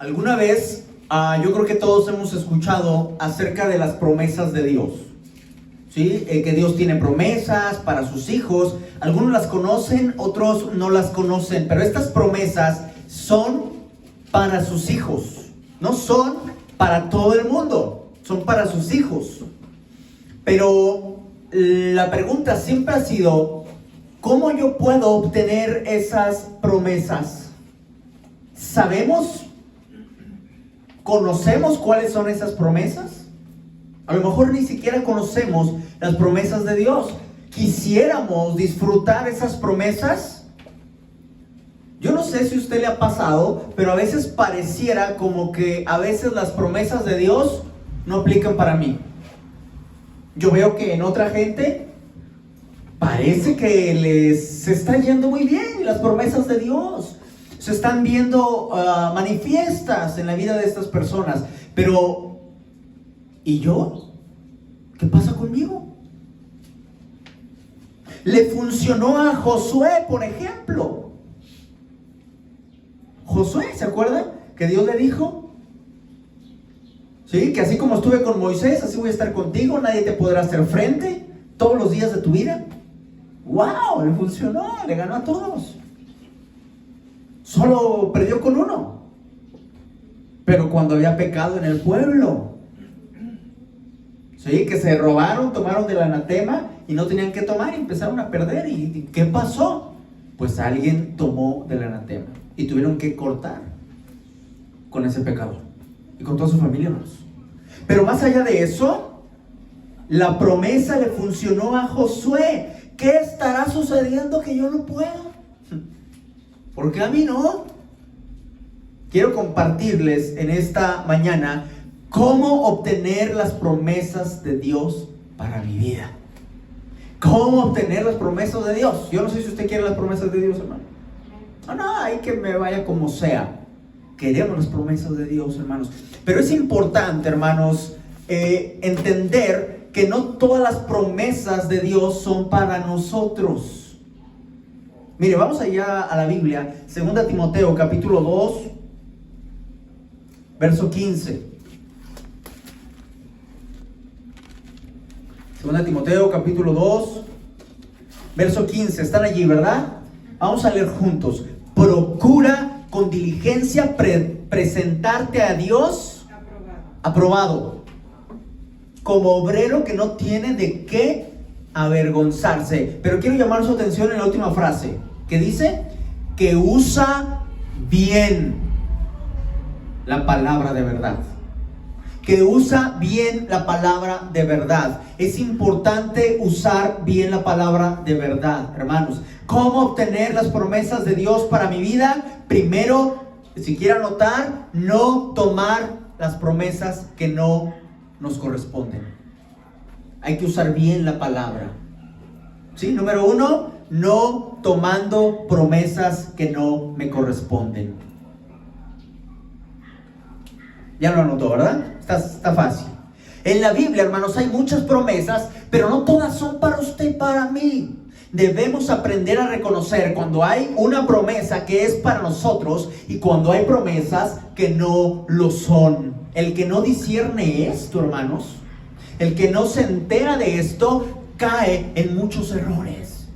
Alguna vez, yo creo que todos hemos escuchado acerca de las promesas de Dios, ¿sí? Que Dios tiene promesas para sus hijos. Algunos las conocen, otros no las conocen, pero estas promesas son para sus hijos, no son para todo el mundo, son para sus hijos. Pero la pregunta siempre ha sido, ¿cómo yo puedo obtener esas promesas? ¿Sabemos? ¿Conocemos cuáles son esas promesas? A lo mejor ni siquiera conocemos las promesas de Dios. ¿Quisiéramos disfrutar esas promesas? Yo no sé si a usted le ha pasado, pero a veces pareciera como que a veces las promesas de Dios no aplican para mí. Yo veo que en otra gente parece que les está yendo muy bien las promesas de Dios. Se están viendo manifiestas en la vida de estas personas. Pero, ¿y yo? ¿Qué pasa conmigo? Le funcionó a Josué, por ejemplo. Josué, ¿se acuerda? Que Dios le dijo, ¿sí? Que así como estuve con Moisés, así voy a estar contigo. Nadie te podrá hacer frente todos los días de tu vida. ¡Wow! Le funcionó, le ganó a todos. Solo perdió con uno. Pero cuando había pecado en el pueblo, sí, que se robaron, tomaron del anatema y no tenían que tomar y empezaron a perder. ¿Y qué pasó? Pues alguien tomó del anatema y tuvieron que cortar con ese pecador y con toda su familia, hermanos. Pero más allá de eso, la promesa le funcionó a Josué. ¿Qué estará sucediendo que yo no puedo? ¿Por qué a mí no? Quiero compartirles en esta mañana cómo obtener las promesas de Dios para mi vida. ¿Cómo obtener las promesas de Dios? Yo no sé si usted quiere las promesas de Dios, hermano. No, hay que me vaya como sea. Queremos las promesas de Dios, hermanos. Pero es importante, hermanos, entender que no todas las promesas de Dios son para nosotros. Mire, vamos allá a la Biblia, 2 Timoteo capítulo 2, verso 15. 2 Timoteo capítulo 2, verso 15. Están allí, ¿verdad? Vamos a leer juntos. Procura con diligencia presentarte a Dios aprobado, como obrero que no tiene de qué avergonzarse. Pero quiero llamar su atención en la última frase, que dice que usa bien la palabra de verdad. Que usa bien la palabra de verdad. Es importante usar bien la palabra de verdad, hermanos. ¿Cómo obtener las promesas de Dios para mi vida? Primero, si quiere anotar, no tomar las promesas que no nos corresponden. Hay que usar bien la palabra. ¿Sí? Número 1, no tomando promesas que no me corresponden. Ya lo anotó, ¿verdad? Está fácil. En la Biblia, hermanos, hay muchas promesas, pero no todas son para usted y para mí. Debemos aprender a reconocer cuando hay una promesa que es para nosotros y cuando hay promesas que no lo son. El que no discierne esto, hermanos, el que no se entera de esto, cae en muchos errores.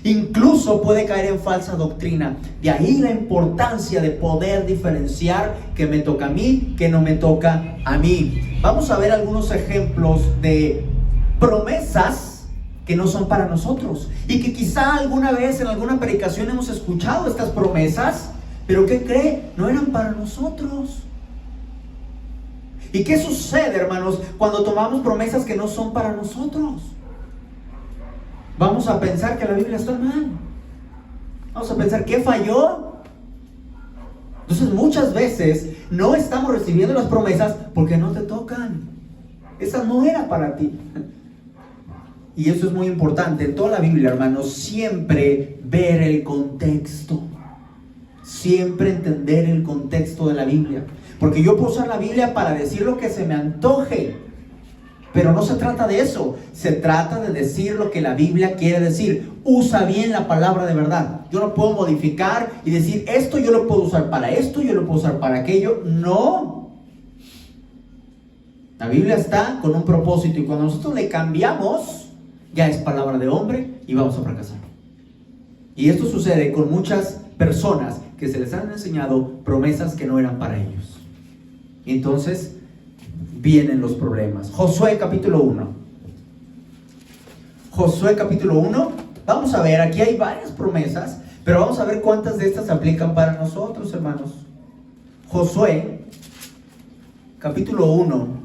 Incluso puede caer en falsa doctrina. De ahí la importancia de poder diferenciar qué me toca a mí, qué no me toca a mí. Vamos a ver algunos ejemplos de promesas que no son para nosotros. Y que quizá alguna vez en alguna predicación hemos escuchado estas promesas, pero ¿qué cree? No eran para nosotros. ¿Y qué sucede, hermanos, cuando tomamos promesas que no son para nosotros? Vamos a pensar que la Biblia está mal. Vamos a pensar que falló. Entonces muchas veces no estamos recibiendo las promesas porque no te tocan. Esa no era para ti. Y eso es muy importante. En toda la Biblia, hermanos, siempre ver el contexto. Siempre entender el contexto de la Biblia. Porque yo puedo usar la Biblia para decir lo que se me antoje. Pero no se trata de eso, se trata de decir lo que la Biblia quiere decir. Usa bien la palabra de verdad. Yo no puedo modificar y decir esto yo lo puedo usar para esto, yo lo puedo usar para aquello. No. La Biblia está con un propósito y cuando nosotros le cambiamos, ya es palabra de hombre y vamos a fracasar. Y esto sucede con muchas personas que se les han enseñado promesas que no eran para ellos. Y entonces vienen los problemas. Josué capítulo 1. Josué capítulo 1. Vamos a ver, aquí hay varias promesas, pero vamos a ver cuántas de estas se aplican para nosotros, hermanos. Josué capítulo 1.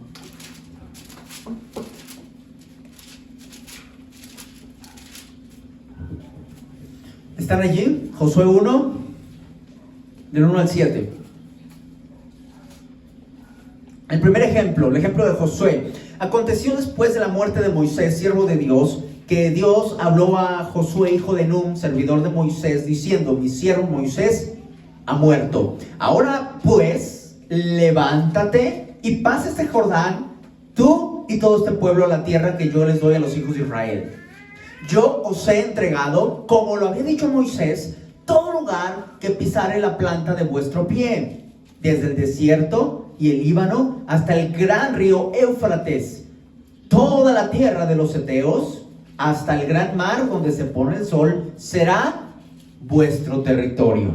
¿Están allí? Josué 1, del 1 al 7. El primer ejemplo, el ejemplo de Josué. Aconteció después de la muerte de Moisés, siervo de Dios, que Dios habló a Josué, hijo de Nun, servidor de Moisés, diciendo: mi siervo Moisés ha muerto. Ahora pues, levántate y pasa este Jordán, tú y todo este pueblo, a la tierra que yo les doy a los hijos de Israel. Yo os he entregado, como lo había dicho Moisés, todo lugar que pisare la planta de vuestro pie, desde el desierto y el Líbano hasta el gran río Éufrates, toda la tierra de los heteos, hasta el gran mar donde se pone el sol, será vuestro territorio.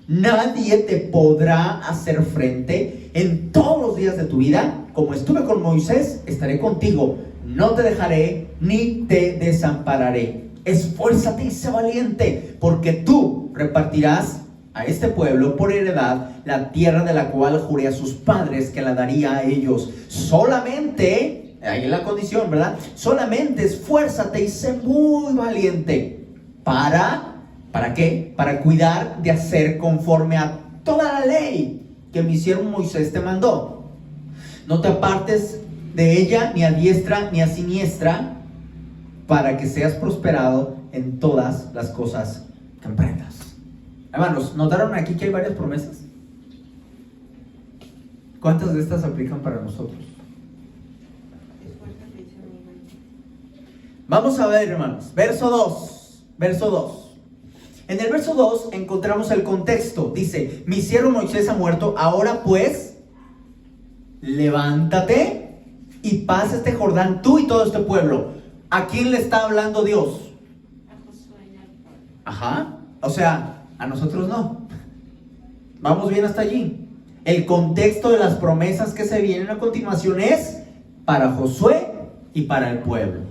Nadie te podrá hacer frente en todos los días de tu vida. Como estuve con Moisés, estaré contigo. No te dejaré ni te desampararé. Esfuérzate y sé valiente, porque tú repartirás a este pueblo por heredad la tierra de la cual juré a sus padres que la daría a ellos. Solamente, ahí es la condición, ¿verdad? Solamente esfuérzate y sé muy valiente. ¿Para qué? Para cuidar de hacer conforme a toda la ley que mi siervo Moisés te mandó. No te apartes de ella ni a diestra ni a siniestra, para que seas prosperado en todas las cosas que emprendas. Hermanos, ¿notaron aquí que hay varias promesas? ¿Cuántas de estas aplican para nosotros? Vamos a ver, hermanos, verso 2. En el verso 2 encontramos el contexto. Dice: mi siervo Moisés ha muerto, ahora pues levántate y pasa este Jordán, tú y todo este pueblo. ¿A quién le está hablando Dios? A Josué y al pueblo. Ajá, o sea, a nosotros no. Vamos bien hasta allí. El contexto de las promesas que se vienen a continuación es para Josué y para el pueblo.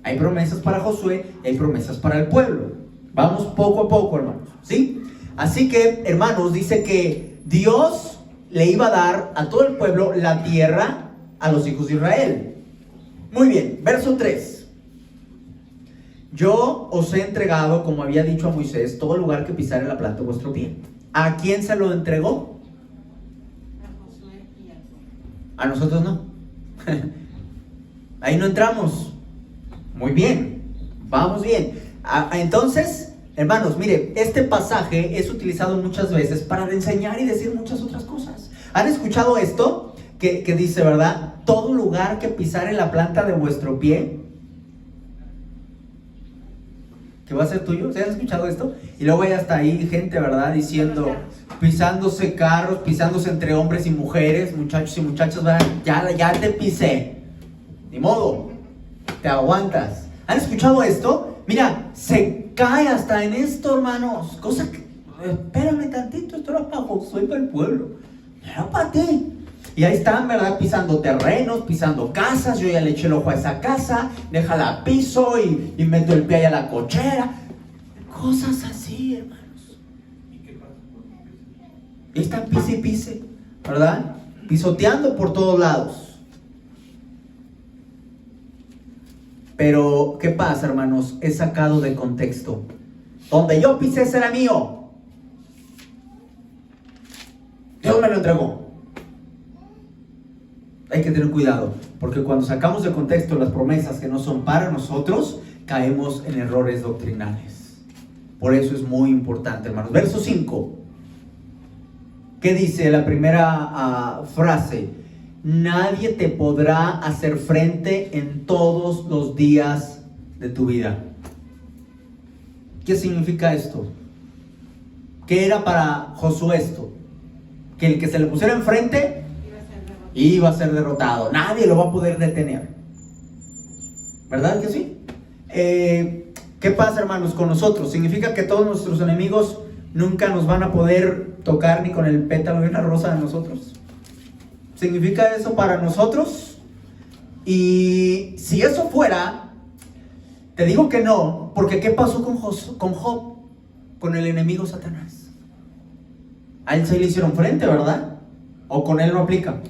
Hay promesas para Josué, hay promesas para el pueblo. Vamos poco a poco, hermanos, ¿sí? Así que, hermanos, dice que Dios le iba a dar a todo el pueblo la tierra a los hijos de Israel. Muy bien, verso 3. Yo os he entregado, como había dicho a Moisés, todo lugar que pisare la planta de vuestro pie. ¿A quién se lo entregó? A Josué y al pueblo. A nosotros no. Ahí no entramos. Muy bien, vamos bien. Entonces, hermanos, mire, este pasaje es utilizado muchas veces para enseñar y decir muchas otras cosas. ¿Han escuchado esto? Que dice, ¿verdad? Todo lugar que pisare la planta de vuestro pie, que va a ser tuyo. ¿Se han escuchado esto? Y luego hay hasta ahí gente, ¿verdad? Diciendo, pisándose carros, pisándose entre hombres y mujeres, muchachos y muchachas, ¿verdad? Ya te pisé. Ni modo, te aguantas. ¿Han escuchado esto? Mira, se cae hasta en esto, hermanos. Cosa que, espérame tantito, esto era para Josué y para el pueblo. Era para ti. Y ahí están, ¿verdad? Pisando terrenos, pisando casas. Yo ya le eché el ojo a esa casa, déjala piso y meto el pie ahí a la cochera. Cosas así, hermanos. ¿Y qué pasa por Y están pise y pise, ¿verdad? Pisoteando por todos lados. Pero, ¿qué pasa, hermanos? Es sacado de contexto. Donde yo pisé será mío. Dios me lo entregó. Hay que tener cuidado, porque cuando sacamos de contexto las promesas que no son para nosotros, caemos en errores doctrinales. Por eso es muy importante, hermanos. Verso 5. ¿Qué dice la primera frase? nadie te podrá hacer frente en todos los días de tu vida. ¿Qué significa esto? ¿Qué era para Josué esto? Que el que se le pusiera enfrente iba a ser derrotado. Nadie lo va a poder detener. ¿Verdad que sí? ¿Qué pasa, hermanos, con nosotros? ¿Significa que todos nuestros enemigos nunca nos van a poder tocar ni con el pétalo de una rosa de nosotros? ¿Significa eso para nosotros? Y si eso fuera, te digo que no, porque ¿qué pasó con Job? Con el enemigo Satanás. A él se le hicieron frente, ¿verdad? ¿O con él no aplica?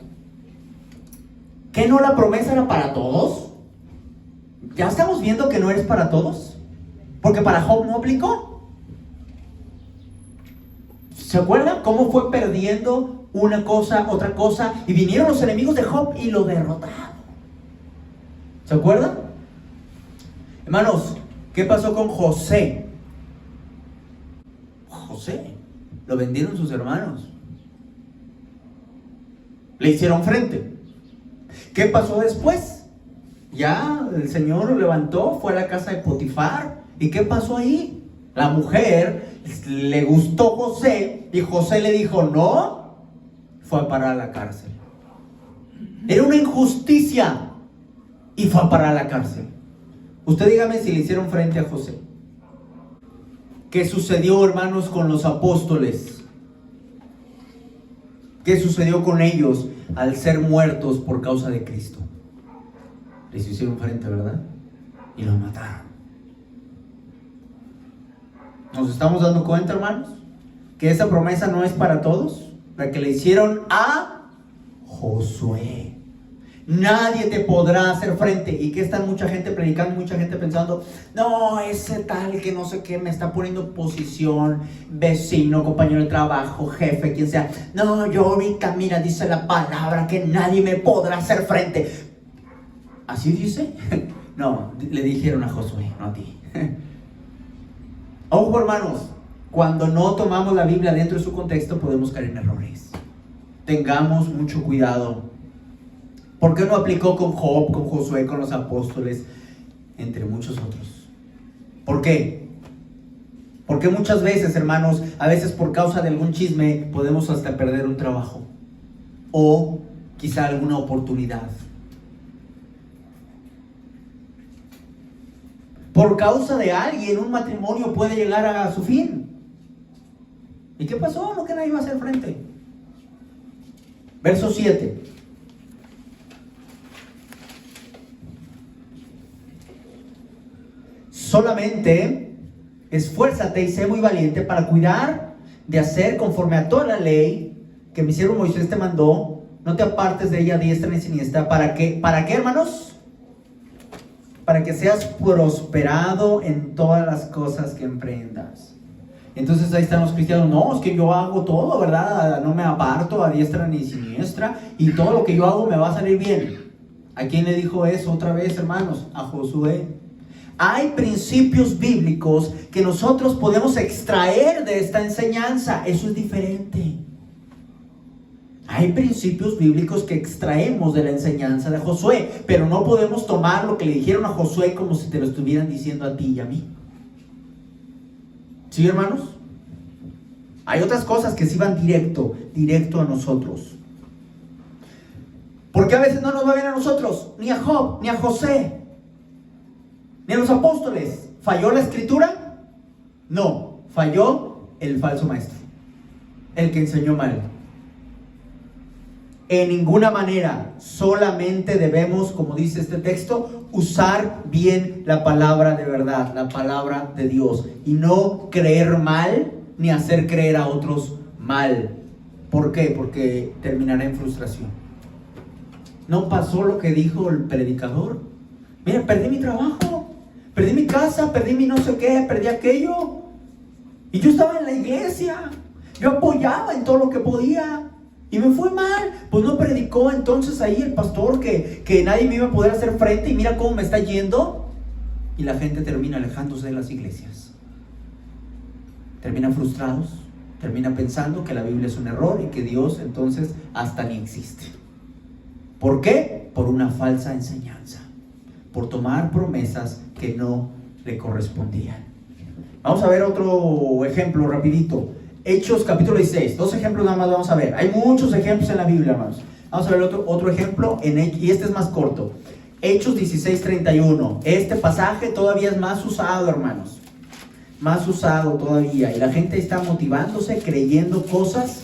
¿Qué no la promesa era para todos? Ya estamos viendo que no eres para todos, porque para Job no aplicó. ¿Se acuerdan cómo fue perdiendo una cosa, otra cosa? Y vinieron los enemigos de Job y lo derrotaron. ¿Se acuerdan? Hermanos, ¿qué pasó con José? José, lo vendieron sus hermanos. Le hicieron frente. ¿Qué pasó después? Ya el Señor lo levantó, fue a la casa de Potifar. ¿Y qué pasó ahí? La mujer le gustó José y José le dijo no, fue a parar a la cárcel. Era una injusticia y fue a parar a la cárcel. Usted dígame si le hicieron frente a José. ¿Qué sucedió, hermanos, con los apóstoles? ¿Qué sucedió con ellos al ser muertos por causa de Cristo? Les hicieron frente, ¿verdad? Y los mataron. ¿Nos estamos dando cuenta, hermanos? Que esa promesa no es para todos. La que le hicieron a Josué. Nadie te podrá hacer frente. ¿Y qué está mucha gente predicando? Mucha gente pensando, no, ese tal que no sé qué me está poniendo en posición, vecino, compañero de trabajo, jefe, quien sea. No, yo ahorita, mira, dice la palabra que nadie me podrá hacer frente. ¿Así dice? No, le dijeron a Josué, no a ti. Ojo, hermanos, cuando no tomamos la Biblia dentro de su contexto podemos caer en errores. Tengamos mucho cuidado. ¿Por qué no aplicó con Job, con Josué, con los apóstoles, entre muchos otros? ¿Por qué? Porque muchas veces, hermanos, a veces por causa de algún chisme podemos hasta perder un trabajo o quizá alguna oportunidad. Por causa de alguien, un matrimonio puede llegar a su fin. ¿Y qué pasó? No que nadie iba a hacer frente. Verso 7. Solamente esfuérzate y sé muy valiente para cuidar de hacer conforme a toda la ley que mi siervo Moisés te mandó. No te apartes de ella a diestra ni siniestra. ¿Para qué, hermanos? Para que seas prosperado en todas las cosas que emprendas. Entonces ahí están los cristianos. No, es que yo hago todo, ¿verdad? No me aparto a diestra ni siniestra y todo lo que yo hago me va a salir bien. ¿A quién le dijo eso otra vez, hermanos? A Josué. Hay principios bíblicos que nosotros podemos extraer de esta enseñanza. Eso es diferente. Hay principios bíblicos que extraemos de la enseñanza de Josué, pero no podemos tomar lo que le dijeron a Josué como si te lo estuvieran diciendo a ti y a mí. ¿Sí, hermanos? Hay otras cosas que sí van directo a nosotros. ¿Por qué a veces no nos va bien a nosotros? Ni a Job, ni a José, ni a los apóstoles. ¿Falló la escritura? No, falló el falso maestro, el que enseñó mal. En ninguna manera, solamente debemos, como dice este texto, usar bien la palabra de verdad, la palabra de Dios, y no creer mal ni hacer creer a otros mal. ¿Por qué? Porque terminará en frustración. No pasó lo que dijo el predicador. Mira, perdí mi trabajo, perdí mi casa, perdí mi no sé qué, perdí aquello. Y yo estaba en la iglesia, yo apoyaba en todo lo que podía. Y me fue mal. Pues no predicó entonces ahí el pastor que nadie me iba a poder hacer frente. Y mira cómo me está yendo. Y la gente termina alejándose de las iglesias. Terminan frustrados. Termina pensando que la Biblia es un error y que Dios entonces hasta ni existe. ¿Por qué? Por una falsa enseñanza, por tomar promesas que no le correspondían. Vamos a ver otro ejemplo rapidito. Hechos capítulo 16, 2 ejemplos nada más vamos a ver. Hay muchos ejemplos en la Biblia, hermanos. Vamos a ver otro ejemplo, y este es más corto. Hechos 16:31. Este pasaje todavía es más usado, hermanos. Más usado todavía. Y la gente está motivándose, creyendo cosas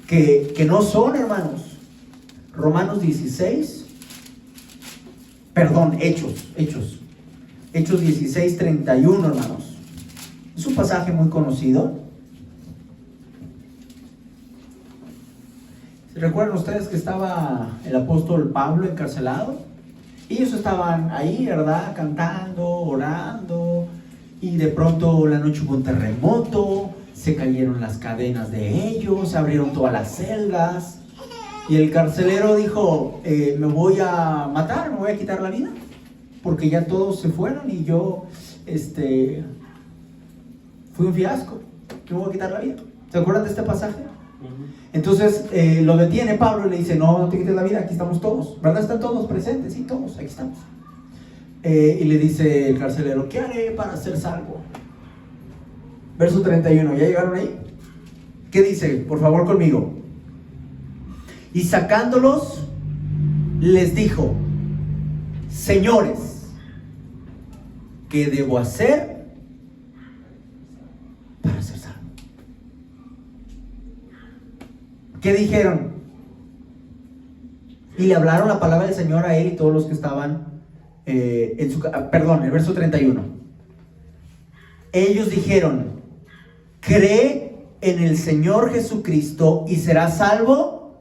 que no son, hermanos. Romanos 16. Perdón, Hechos 16:31, hermanos. Es un pasaje muy conocido. ¿Recuerdan ustedes que estaba el apóstol Pablo encarcelado? Y ellos estaban ahí, ¿verdad? Cantando, orando. Y de pronto la noche hubo un terremoto. Se cayeron las cadenas de ellos. Se abrieron todas las celdas. Y el carcelero dijo, me voy a matar, me voy a quitar la vida. Porque ya todos se fueron y yo, fui un fiasco. Me voy a quitar la vida. ¿Se acuerdan de este pasaje? Entonces lo detiene Pablo y le dice, no te quites la vida, aquí estamos todos, ¿verdad? Están todos presentes, sí, todos, aquí estamos. Y le dice el carcelero, ¿qué haré para ser salvo? Verso 31, ¿ya llegaron ahí? ¿Qué dice? Por favor conmigo. Y sacándolos, les dijo, señores, ¿qué debo hacer para ser salvo? ¿Qué dijeron? Y le hablaron la palabra del Señor a él y todos los que estaban el verso 31. Ellos dijeron, cree en el Señor Jesucristo y serás salvo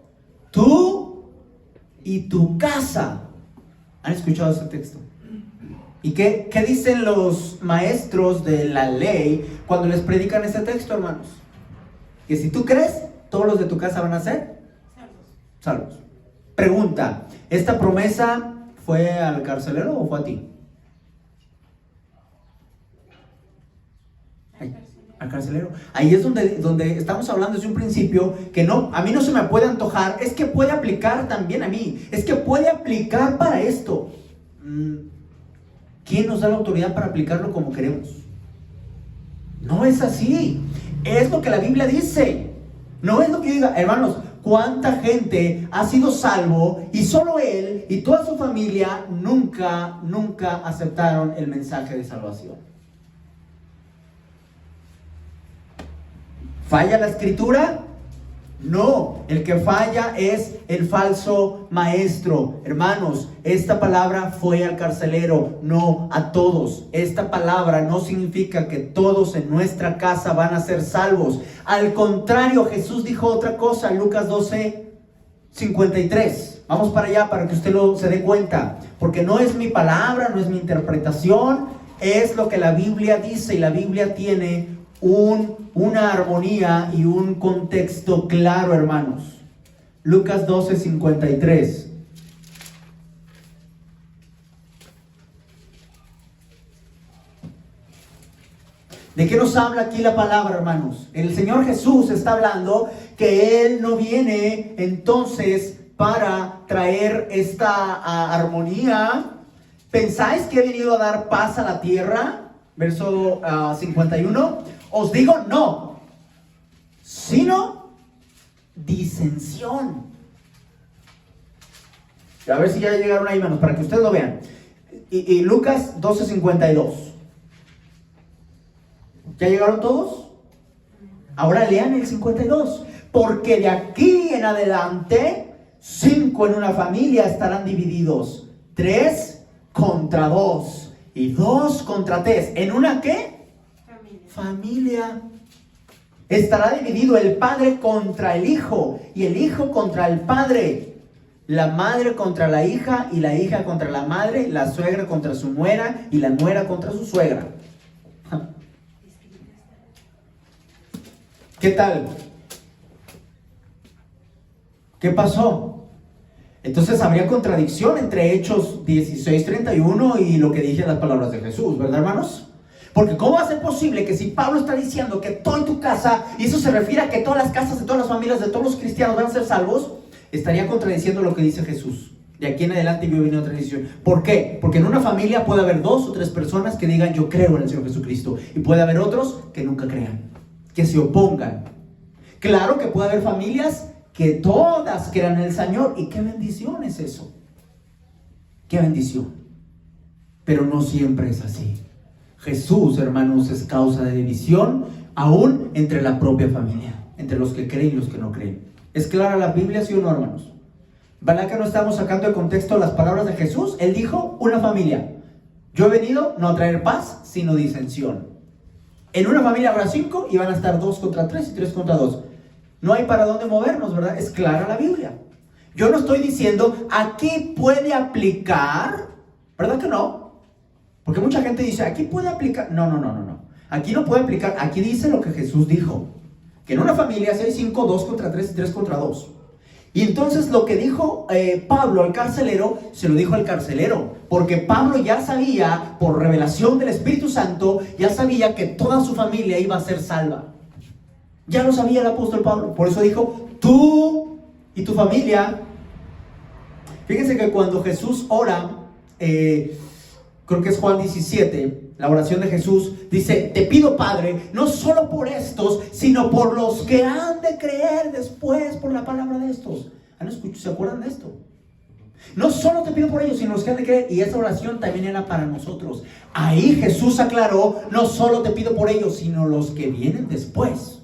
tú y tu casa. ¿Han escuchado ese texto? ¿Y qué dicen los maestros de la ley cuando les predican este texto, hermanos? Que si tú crees, todos los de tu casa van a ser salvos. Pregunta, ¿esta promesa fue al carcelero o fue a ti? Al carcelero. Ahí es donde estamos hablando desde un principio que no, a mí no se me puede antojar, es que puede aplicar también a mí, es que puede aplicar para esto. ¿Quién nos da la autoridad para aplicarlo como queremos? No es así, es lo que la Biblia dice. No es lo que yo diga, hermanos, cuánta gente ha sido salvo y solo él y toda su familia nunca aceptaron el mensaje de salvación. ¿Falla la escritura? No, el que falla es el falso maestro. Hermanos, esta palabra fue al carcelero, no a todos. Esta palabra no significa que todos en nuestra casa van a ser salvos. Al contrario, Jesús dijo otra cosa, Lucas 12:53. Vamos para allá para que usted se dé cuenta. Porque no es mi palabra, no es mi interpretación, es lo que la Biblia dice. Y la Biblia tiene una armonía y un contexto claro, hermanos. Lucas 12:53. ¿De qué nos habla aquí la palabra, hermanos? El Señor Jesús está hablando que Él no viene entonces para traer esta armonía. ¿Pensáis que he venido a dar paz a la tierra? Verso 51. Os digo no, sino disensión. A ver si ya llegaron ahí, hermanos, para que ustedes lo vean. Y Lucas 12:52. ¿Ya llegaron todos? Ahora lean el 52. Porque de aquí en adelante 5 en una familia estarán divididos, 3 contra 2 y 2 contra 3. ¿En una qué? Familia. Estará dividido el padre contra el hijo y el hijo contra el padre, la madre contra la hija y la hija contra la madre, la suegra contra su nuera y la nuera contra su suegra. ¿Qué tal? ¿Qué pasó? Entonces habría contradicción entre Hechos 16:31 y lo que dije las palabras de Jesús, ¿verdad, hermanos? Porque ¿cómo va a ser posible que si Pablo está diciendo que todo en tu casa, y eso se refiere a que todas las casas de todas las familias de todos los cristianos van a ser salvos, estaría contradiciendo lo que dice Jesús? De aquí en adelante yo vine a otra decisión. ¿Por qué? Porque en una familia puede haber 2 o 3 personas que digan yo creo en el Señor Jesucristo. Y puede haber otros que nunca crean, que se opongan. Claro que puede haber familias que todas crean en el Señor. Y qué bendición es eso. Qué bendición. Pero no siempre es así. Jesús, hermanos, es causa de división aún entre la propia familia, entre los que creen y los que no creen. ¿Es clara la Biblia, sí o no, hermanos? ¿Verdad que no estamos sacando de contexto las palabras de Jesús? Él dijo, una familia. Yo he venido no a traer paz, sino disensión. En una familia habrá 5 y van a estar 2 contra 3 y 3 contra 2. No hay para dónde movernos, ¿verdad? Es clara la Biblia. Yo no estoy diciendo, aquí puede aplicar, ¿verdad que no? Porque mucha gente dice, aquí puede aplicar. No. Aquí no puede aplicar. Aquí dice lo que Jesús dijo. Que en una familia si hay 5, 2 contra 3 y 3 contra 2. Y entonces lo que dijo Pablo al carcelero, se lo dijo al carcelero. Porque Pablo ya sabía, por revelación del Espíritu Santo, ya sabía que toda su familia iba a ser salva. Ya lo sabía el apóstol Pablo. Por eso dijo, tú y tu familia. Fíjense que cuando Jesús ora, creo que es Juan 17, la oración de Jesús, dice, te pido, Padre, no solo por estos, sino por los que han de creer después por la palabra de estos. ¿Se acuerdan de esto? No solo te pido por ellos, sino los que han de creer. Y esa oración también era para nosotros. Ahí Jesús aclaró, no solo te pido por ellos, sino los que vienen después.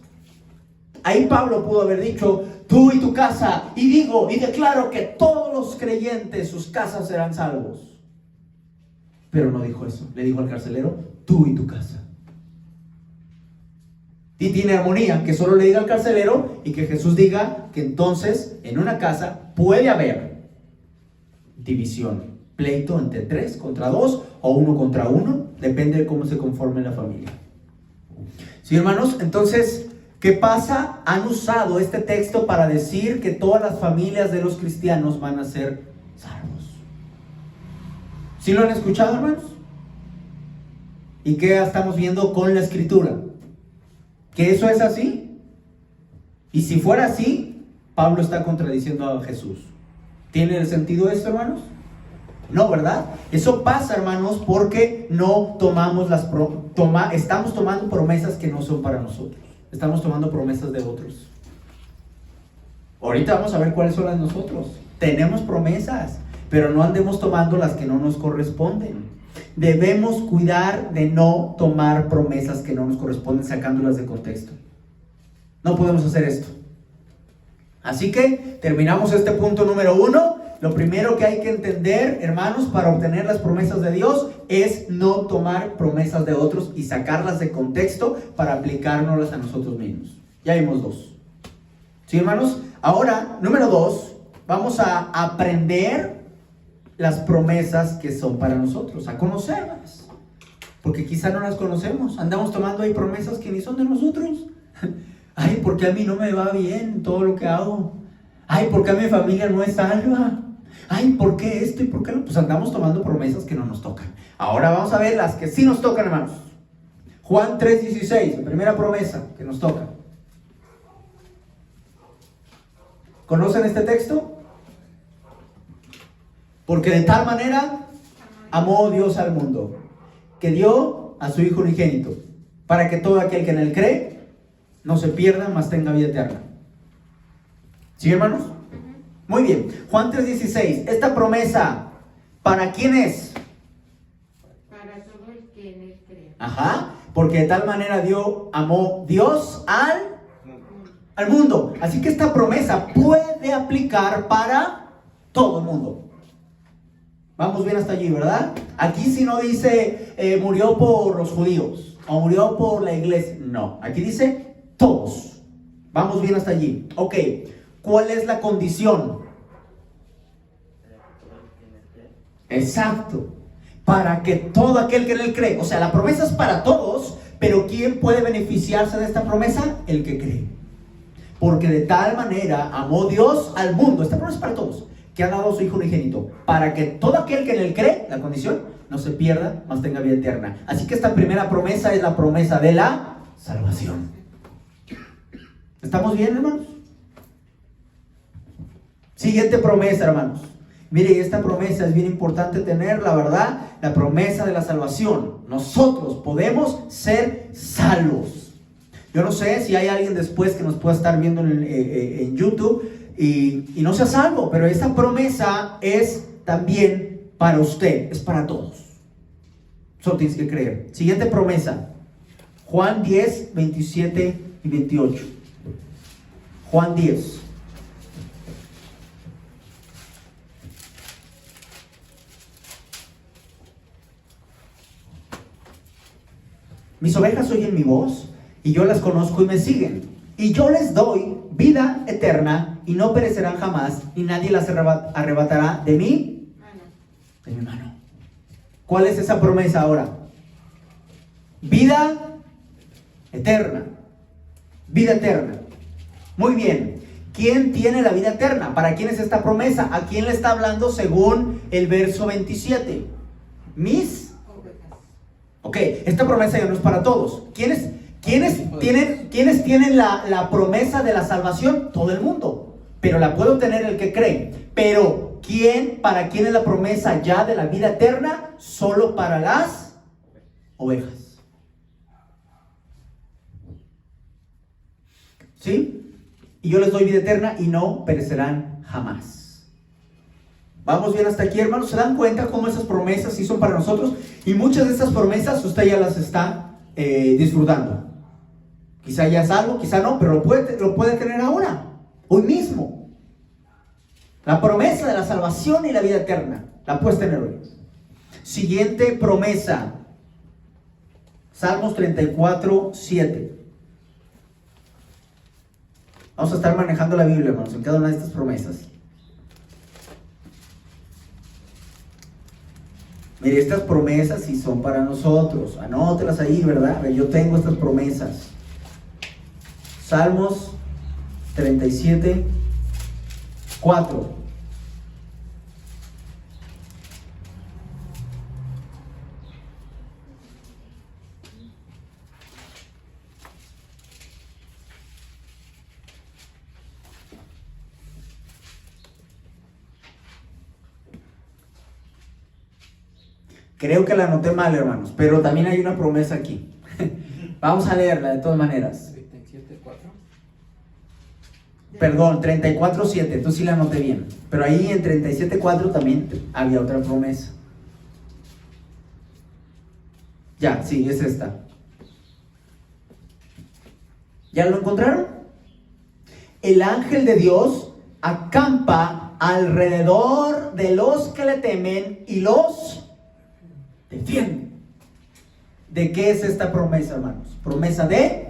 Ahí Pablo pudo haber dicho, tú y tu casa, y digo y declaro que todos los creyentes, sus casas serán salvos. Pero no dijo eso, le dijo al carcelero, tú y tu casa. Y tiene armonía que solo le diga al carcelero y que Jesús diga que entonces en una casa puede haber división, pleito entre 3 contra 2 o 1 contra 1, depende de cómo se conforme la familia. Sí, hermanos, entonces, ¿qué pasa? Han usado este texto para decir que todas las familias de los cristianos van a ser salvos. ¿Sí lo han escuchado, hermanos? ¿Y qué estamos viendo con la Escritura? ¿Que eso es así? Y si fuera así, Pablo está contradiciendo a Jesús. ¿Tiene el sentido esto, hermanos? No, ¿verdad? Eso pasa, hermanos, porque no tomamos estamos tomando promesas que no son para nosotros. Estamos tomando promesas de otros. Ahorita vamos a ver cuáles son las de nosotros. Tenemos promesas, pero no andemos tomando las que no nos corresponden. Debemos cuidar de no tomar promesas que no nos corresponden sacándolas de contexto. No podemos hacer esto. Así que terminamos este punto número 1. Lo primero que hay que entender, hermanos, para obtener las promesas de Dios es no tomar promesas de otros y sacarlas de contexto para aplicárnoslas a nosotros mismos. Ya vimos 2. ¿Sí, hermanos? Ahora, número 2, vamos a aprender las promesas que son para nosotros, a conocerlas, porque quizá no las conocemos. Andamos tomando ahí promesas que ni son de nosotros. Ay, porque a mí no me va bien todo lo que hago. Ay, porque a mi familia no es salva. Ay, ¿por qué esto y por qué no? Pues andamos tomando promesas que no nos tocan. Ahora vamos a ver las que sí nos tocan, hermanos. Juan 3:16, la primera promesa que nos toca. ¿Conocen este texto? Porque de tal manera amó Dios al mundo, que dio a su Hijo unigénito, para que todo aquel que en él cree no se pierda, mas tenga vida eterna. ¿Sí, hermanos? Muy bien. Juan 3:16. Esta promesa, ¿para quién es? Para todo el que en él cree. Ajá. Porque de tal manera amó Dios al mundo. Así que esta promesa puede aplicar para todo el mundo. Vamos bien hasta allí, ¿verdad? Aquí si no dice murió por los judíos o murió por la iglesia. No, aquí dice todos. Vamos bien hasta allí. Ok, ¿cuál es la condición? Exacto. Para que todo aquel que en él cree. O sea, la promesa es para todos, pero ¿quién puede beneficiarse de esta promesa? El que cree. Porque de tal manera amó Dios al mundo. Esta promesa es para todos, que ha dado a su Hijo unigénito, para que todo aquel que en él cree, la condición, no se pierda, mas tenga vida eterna. Así que esta primera promesa es la promesa de la salvación. ¿Estamos bien, hermanos? Siguiente promesa, hermanos. Mire, esta promesa es bien importante tenerla, ¿verdad? La promesa de la salvación. Nosotros podemos ser salvos. Yo no sé si hay alguien después que nos pueda estar viendo en YouTube y no sea salvo, pero esta promesa es también para usted, es para todos. Solo tienes que creer. Siguiente promesa. Juan 10, 27 y 28. Juan 10. Mis ovejas oyen mi voz, y yo las conozco y me siguen. Y yo les doy vida eterna, y no perecerán jamás, y nadie las arrebatará de mí, de mi mano. ¿Cuál es esa promesa ahora? Vida eterna. Vida eterna. Muy bien. ¿Quién tiene la vida eterna? ¿Para quién es esta promesa? ¿A quién le está hablando según el verso 27? Mis. Ok, esta promesa ya no es para todos. ¿Quiénes tienen la promesa de la salvación? Todo el mundo. Pero la puede obtener el que cree. Pero ¿para quién es la promesa ya de la vida eterna? Solo para las ovejas. ¿Sí? Y yo les doy vida eterna y no perecerán jamás. ¿Vamos bien hasta aquí, hermanos? ¿Se dan cuenta cómo esas promesas sí son para nosotros? Y muchas de esas promesas usted ya las está disfrutando. Quizá ya es algo, quizá no, pero lo puede tener ahora, hoy mismo. La promesa de la salvación y la vida eterna la puedes tener hoy. Siguiente promesa. Salmos 34, 7. Vamos a estar manejando la Biblia, hermanos, en cada una de estas promesas. Mire, estas promesas sí son para nosotros. Anótelas ahí, ¿verdad? Yo tengo estas promesas. Salmos 37, 4. Creo que la anoté mal, hermanos, pero también hay una promesa aquí. Vamos a leerla de todas maneras. 37:4. Perdón, 34:7, tú sí la anoté bien. Pero ahí en 37:4 también había otra promesa. Ya, sí, es esta. ¿Ya lo encontraron? El ángel de Dios acampa alrededor de los que le temen y los defiende. ¿De qué es esta promesa, hermanos? Promesa de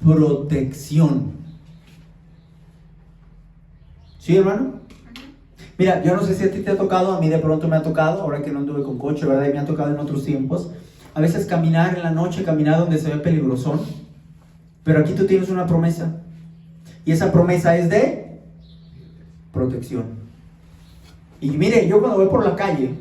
protección. ¿Sí, hermano? Mira, yo no sé si a ti te ha tocado, a mí de pronto me ha tocado, ahora que no anduve con coche, ¿verdad? Y me ha tocado en otros tiempos, a veces caminar en la noche, caminar donde se ve peligrosón, pero aquí tú tienes una promesa, y esa promesa es de protección. Y mire, yo cuando voy por la calle,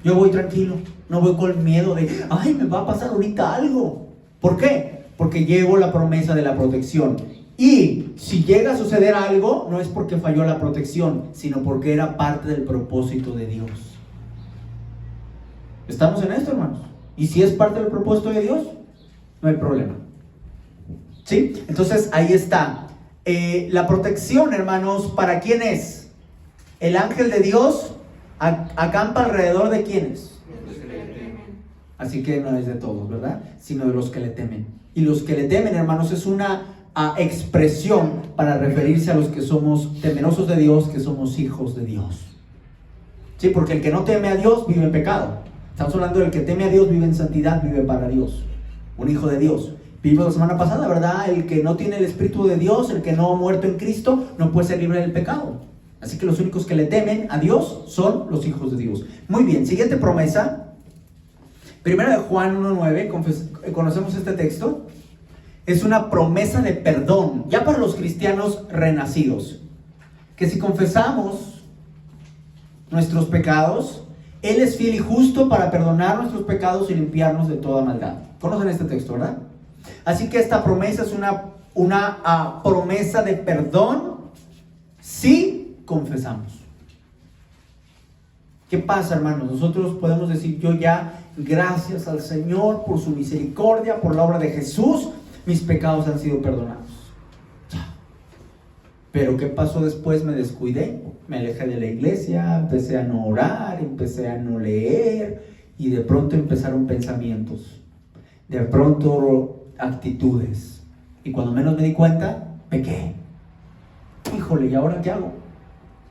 yo voy tranquilo, no voy con miedo de, ay, me va a pasar ahorita algo. ¿Por qué? Porque llevo la promesa de la protección. Y si llega a suceder algo, no es porque falló la protección, sino porque era parte del propósito de Dios. ¿Estamos en esto, hermanos? Y si es parte del propósito de Dios, no hay problema. ¿Sí? Entonces, ahí está. La protección, hermanos, ¿para quién es? El ángel de Dios acampa alrededor de quiénes. Así que no es de todos, ¿verdad? Sino de los que le temen. Y los que le temen, hermanos, es una expresión para referirse a los que somos temerosos de Dios, que somos hijos de Dios. Sí, porque el que no teme a Dios vive en pecado. Estamos hablando del que teme a Dios, vive en santidad, vive para Dios. Un hijo de Dios. Vimos la semana pasada, ¿verdad? El que no tiene el Espíritu de Dios, el que no ha muerto en Cristo, no puede ser libre del pecado. Así que los únicos que le temen a Dios son los hijos de Dios. Muy bien, siguiente promesa. Primera de Juan 1:9, conocemos este texto. Es una promesa de perdón, ya para los cristianos renacidos. Que si confesamos nuestros pecados, Él es fiel y justo para perdonar nuestros pecados y limpiarnos de toda maldad. Conocen este texto, ¿verdad? Así que esta promesa es una promesa de perdón si confesamos. ¿Qué pasa, hermanos? Nosotros podemos decir, yo ya, gracias al Señor por su misericordia, por la obra de Jesús, mis pecados han sido perdonados. Ya. Pero ¿qué pasó después? Me descuidé, me alejé de la iglesia, empecé a no orar, empecé a no leer, y de pronto empezaron pensamientos, de pronto actitudes, y cuando menos me di cuenta, pequé. Híjole, ¿y ahora qué hago?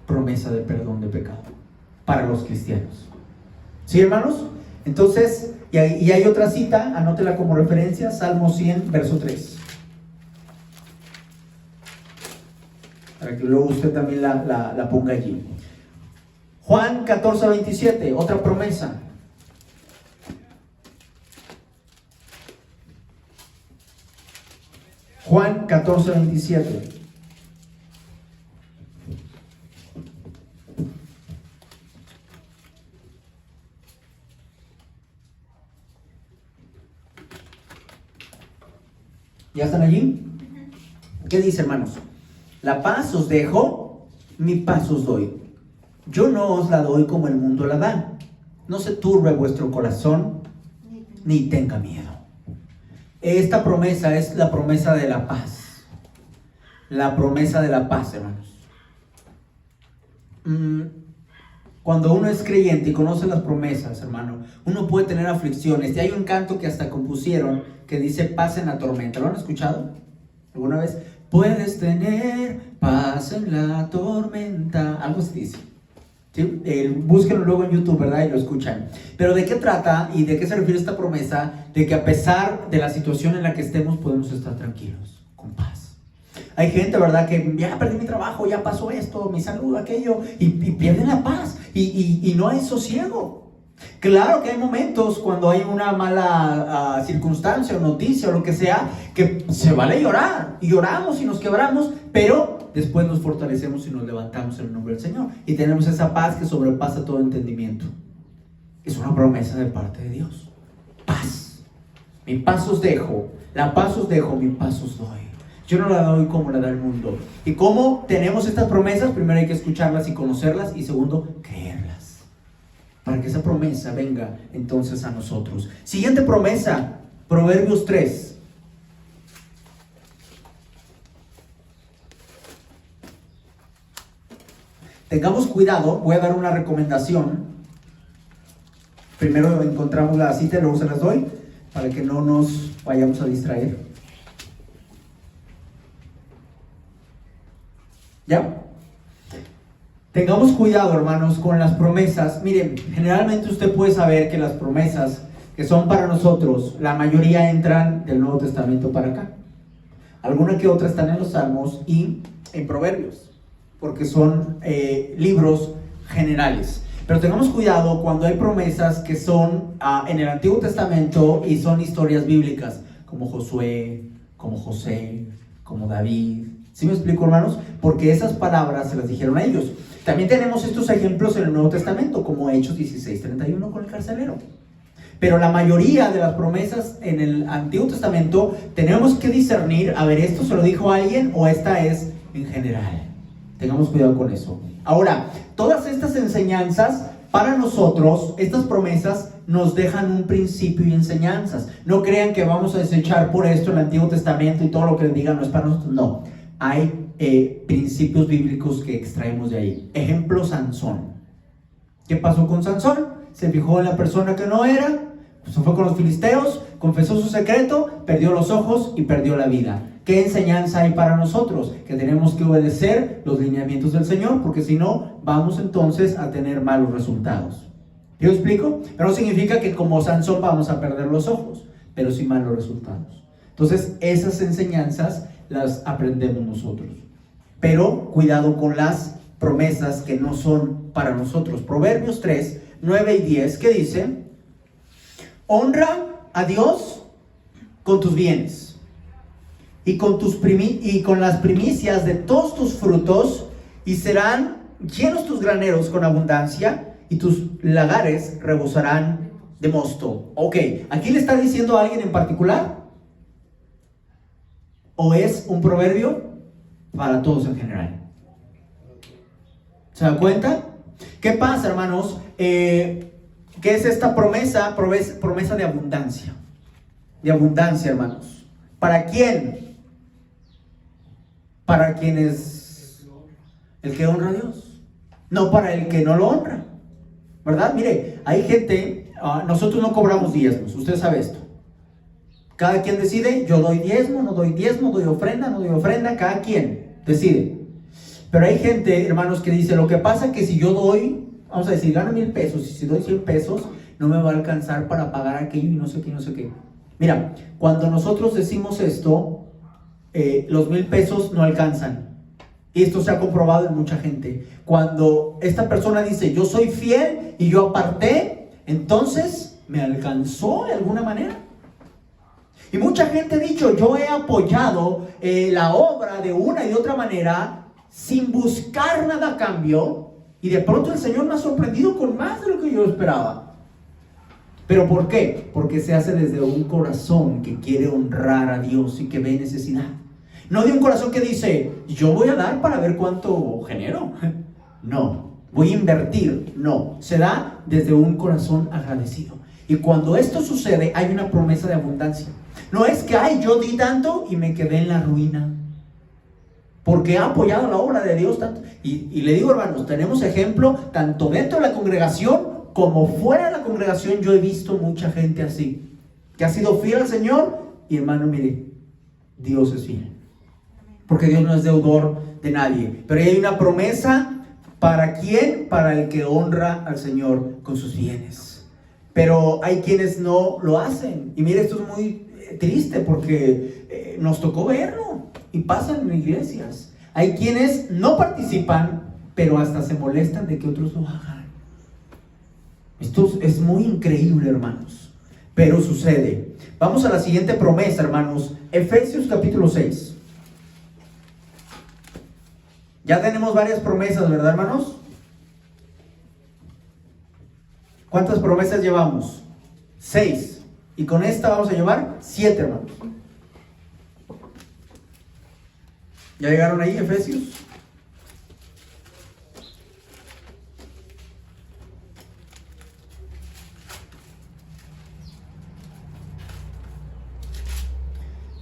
Promesa de perdón de pecado para los cristianos. ¿Sí, hermanos? Entonces, y hay otra cita, anótela como referencia, Salmo 100, verso 3. Para que luego usted también la ponga allí. Juan 14, 27, otra promesa. Juan 14, 27. ¿Ya están allí? ¿Qué dice, hermanos? La paz os dejo, mi paz os doy. Yo no os la doy como el mundo la da. No se turbe vuestro corazón, ni tenga miedo. Esta promesa es la promesa de la paz. La promesa de la paz, hermanos. Cuando uno es creyente y conoce las promesas, hermano, uno puede tener aflicciones. Y hay un canto que hasta compusieron que dice paz en la tormenta. ¿Lo han escuchado alguna vez? Puedes tener paz en la tormenta. Algo así dice. ¿Sí? Búsquenlo luego en YouTube, ¿verdad? Y lo escuchan. Pero ¿de qué trata y de qué se refiere esta promesa? De que a pesar de la situación en la que estemos, podemos estar tranquilos, con paz. Hay gente, ¿verdad? Que ya perdí mi trabajo, ya pasó esto, mi salud, aquello, y pierden la paz, y no hay sosiego. Claro que hay momentos cuando hay una mala circunstancia o noticia o lo que sea, que se vale llorar, y lloramos y nos quebramos, pero después nos fortalecemos y nos levantamos en el nombre del Señor, y tenemos esa paz que sobrepasa todo entendimiento. Es una promesa de parte de Dios. Paz. Mi paz os dejo, la paz os dejo, mi paz os doy. Yo no la doy como la da el mundo. ¿Y cómo tenemos estas promesas? Primero hay que escucharlas y conocerlas, y segundo, creerlas, para que esa promesa venga entonces a nosotros. Siguiente promesa, Proverbios 3. Tengamos cuidado, voy a dar una recomendación. Primero encontramos la cita y luego se las doy, para que no nos vayamos a distraer. ¿Ya? Tengamos cuidado, hermanos, con las promesas. Miren, generalmente usted puede saber que las promesas que son para nosotros, la mayoría entran del Nuevo Testamento para acá. Alguna que otra están en los Salmos y en Proverbios, porque son libros generales. Pero tengamos cuidado cuando hay promesas que son en el Antiguo Testamento y son historias bíblicas, como Josué, como José, como David. ¿Sí me explico, hermanos? Porque esas palabras se las dijeron a ellos. También tenemos estos ejemplos en el Nuevo Testamento, como Hechos 16:31 con el carcelero. Pero la mayoría de las promesas en el Antiguo Testamento tenemos que discernir, a ver, ¿esto se lo dijo a alguien o esta es en general? Tengamos cuidado con eso. Ahora, todas estas enseñanzas, para nosotros, estas promesas nos dejan un principio y enseñanzas. No crean que vamos a desechar por esto el Antiguo Testamento y todo lo que les digan no es para nosotros. No, hay principios bíblicos que extraemos de ahí. Ejemplo, Sansón. ¿Qué pasó con Sansón? Se fijó en la persona que no era, se fue con los filisteos, confesó su secreto, perdió los ojos y perdió la vida. ¿Qué enseñanza hay para nosotros? Que tenemos que obedecer los lineamientos del Señor, porque si no, vamos entonces a tener malos resultados. ¿Yo explico? Pero no significa que como Sansón vamos a perder los ojos, pero sí malos resultados. Entonces, esas enseñanzas las aprendemos nosotros. Pero cuidado con las promesas que no son para nosotros. Proverbios 3, 9 y 10, ¿qué dice? Honra a Dios con tus bienes y con las primicias de todos tus frutos, y serán llenos tus graneros con abundancia, y tus lagares rebosarán de mosto. Ok, ¿aquí le está diciendo a alguien en particular? ¿O es un proverbio para todos en general? ¿Se da cuenta? ¿Qué pasa, hermanos? ¿Qué es esta promesa? Promesa de abundancia. De abundancia, hermanos. ¿Para quién? Para quien es el que honra a Dios. No para el que no lo honra. ¿Verdad? Mire, hay gente, nosotros no cobramos diezmos. Usted sabe esto. Cada quien decide, yo doy diezmo, no doy diezmo, doy ofrenda, no doy ofrenda. Cada quien decide. Pero hay gente, hermanos, que dice, lo que pasa es que si yo doy, vamos a decir, gano 1,000 pesos, y si doy 100 pesos, no me va a alcanzar para pagar aquello y no sé qué, no sé qué. Mira, cuando nosotros decimos esto, los 1,000 pesos no alcanzan. Y esto se ha comprobado en mucha gente. Cuando esta persona dice, yo soy fiel y yo aparté, entonces me alcanzó de alguna manera. Y mucha gente ha dicho, yo he apoyado la obra de una y de otra manera, sin buscar nada a cambio, y de pronto el Señor me ha sorprendido con más de lo que yo esperaba. ¿Pero por qué? Porque se hace desde un corazón que quiere honrar a Dios y que ve necesidad. No de un corazón que dice, yo voy a dar para ver cuánto genero. No, voy a invertir. No, se da desde un corazón agradecido. Y cuando esto sucede, hay una promesa de abundancia. No es que, yo di tanto y me quedé en la ruina, porque ha apoyado la obra de Dios tanto. Y le digo, hermanos, tenemos ejemplo tanto dentro de la congregación como fuera de la congregación. Yo he visto mucha gente así, que ha sido fiel al Señor. Y hermano, mire, Dios es fiel, porque Dios no es deudor de nadie. Pero hay una promesa, ¿para quién? Para el que honra al Señor con sus bienes. Pero hay quienes no lo hacen. Y mire, esto es muy triste, porque nos tocó verlo y pasa en iglesias. Hay quienes no participan, pero hasta se molestan de que otros lo hagan. Esto es muy increíble, hermanos, pero sucede. Vamos a la siguiente promesa, hermanos. Efesios capítulo 6. Ya tenemos varias promesas, ¿verdad, hermanos? ¿Cuántas promesas llevamos? 6. Y con esta vamos a llevar 7, hermanos. ¿Ya llegaron ahí, Efesios?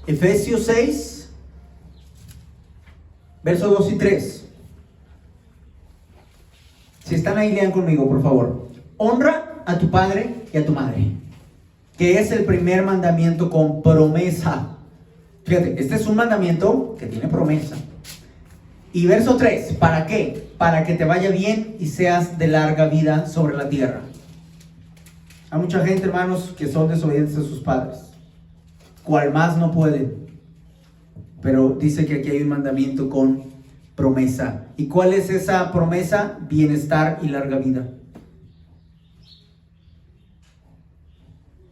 Efesios 6, versos 2 y 3. Si están ahí, lean conmigo, por favor. Honra a tu padre y a tu madre, que es el primer mandamiento con promesa. Fíjate, este es un mandamiento que tiene promesa. Y verso 3, ¿para qué? Para que te vaya bien y seas de larga vida sobre la tierra. Hay mucha gente, hermanos, que son desobedientes a sus padres. Cual más no pueden. Pero dice que aquí hay un mandamiento con promesa. ¿Y cuál es esa promesa? Bienestar y larga vida.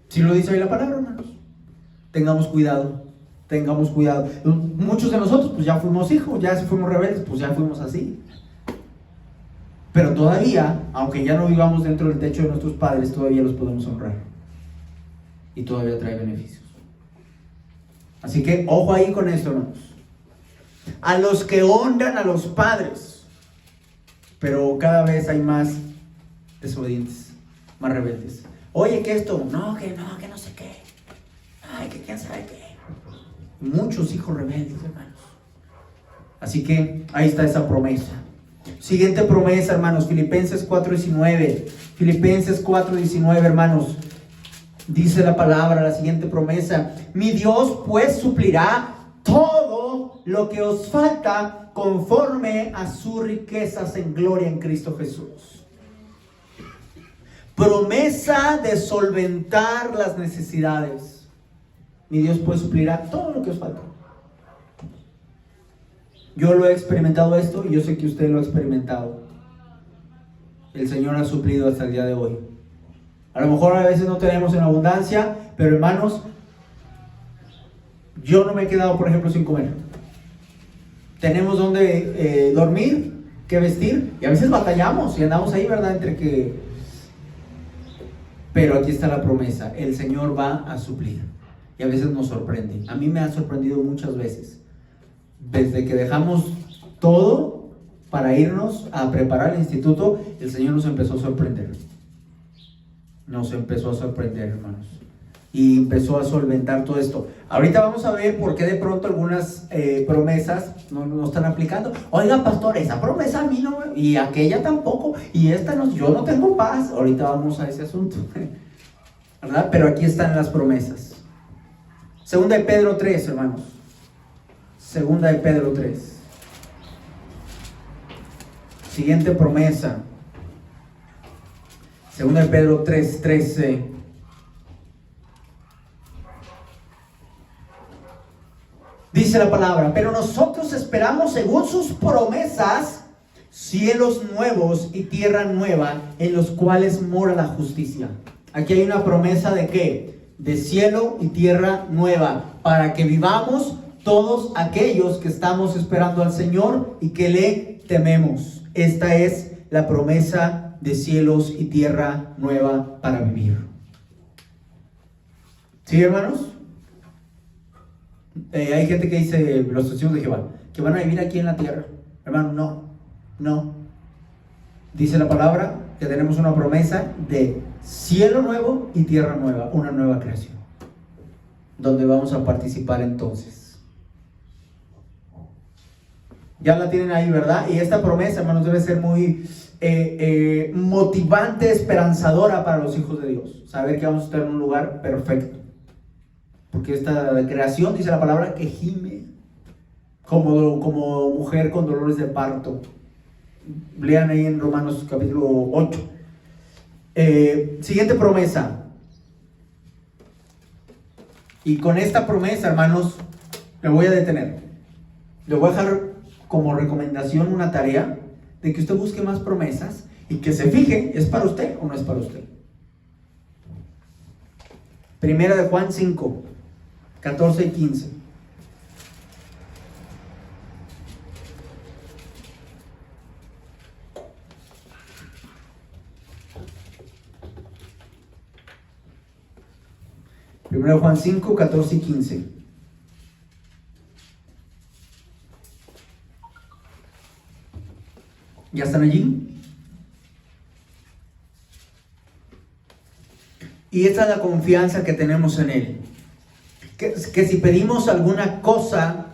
Si lo dice ahí la palabra, hermanos. Tengamos cuidado. Tengamos cuidado. Muchos de nosotros pues ya fuimos hijos, ya fuimos rebeldes, pues ya fuimos así. Pero todavía, aunque ya no vivamos dentro del techo de nuestros padres, todavía los podemos honrar. Y todavía trae beneficios. Así que ojo ahí con esto, hermanos. A los que honran a los padres, pero cada vez hay más desobedientes, más rebeldes. Oye, que esto, no, que no sé qué. Ay, que quién sabe qué. Muchos hijos rebeldes, hermanos. Así que ahí está esa promesa. Siguiente promesa, hermanos, Filipenses 4:19. Filipenses 4:19, hermanos. Dice la palabra, la siguiente promesa: mi Dios pues suplirá todo lo que os falta conforme a sus riquezas en gloria en Cristo Jesús. Promesa de solventar las necesidades. Mi Dios pues suplirá todo lo que os falta. Yo lo he experimentado esto y yo sé que usted lo ha experimentado. El Señor ha suplido hasta el día de hoy. A lo mejor a veces no tenemos en abundancia, pero hermanos, yo no me he quedado, por ejemplo, sin comer. Tenemos donde dormir, que vestir, y a veces batallamos y andamos ahí, ¿verdad? Pero aquí está la promesa: el Señor va a suplir. Y a veces nos sorprende. A mí me ha sorprendido muchas veces. Desde que dejamos todo para irnos a preparar el instituto, el Señor nos empezó a sorprender. Nos empezó a sorprender, hermanos. Y empezó a solventar todo esto. Ahorita vamos a ver por qué de pronto algunas promesas no están aplicando. Oiga, pastor, esa promesa a mí no, y aquella tampoco, y esta no, yo no tengo paz. Ahorita vamos a ese asunto, ¿verdad? Pero aquí están las promesas. Segunda de Pedro 3, hermanos. Segunda de Pedro 3. Siguiente promesa. Segunda de Pedro 3:13. Dice la palabra: pero nosotros esperamos según sus promesas cielos nuevos y tierra nueva en los cuales mora la justicia. Aquí hay una promesa de ¿qué? De cielo y tierra nueva, para que vivamos todos aquellos que estamos esperando al Señor y que le tememos. Esta es la promesa de cielos y tierra nueva para vivir. ¿Sí, hermanos? Hay gente que dice, los testigos de Jehová, que van a vivir aquí en la tierra. Hermano, no. Dice la palabra que tenemos una promesa de cielo nuevo y tierra nueva, una nueva creación, donde vamos a participar entonces. Ya la tienen ahí, ¿verdad? Y esta promesa, hermanos, debe ser muy motivante, esperanzadora para los hijos de Dios. Saber que vamos a estar en un lugar perfecto. Porque esta creación, dice la palabra, que gime como mujer con dolores de parto. Lean ahí en Romanos capítulo 8. Siguiente promesa. Y con esta promesa, hermanos, me voy a detener. Le voy a dejar como recomendación una tarea de que usted busque más promesas y que se fije, ¿es para usted o no es para usted? Primera de Juan 5, 14 y 15. Primera de Juan 5, 14 y 15. ¿Ya están allí? Y esta es la confianza que tenemos en Él. Que si pedimos alguna cosa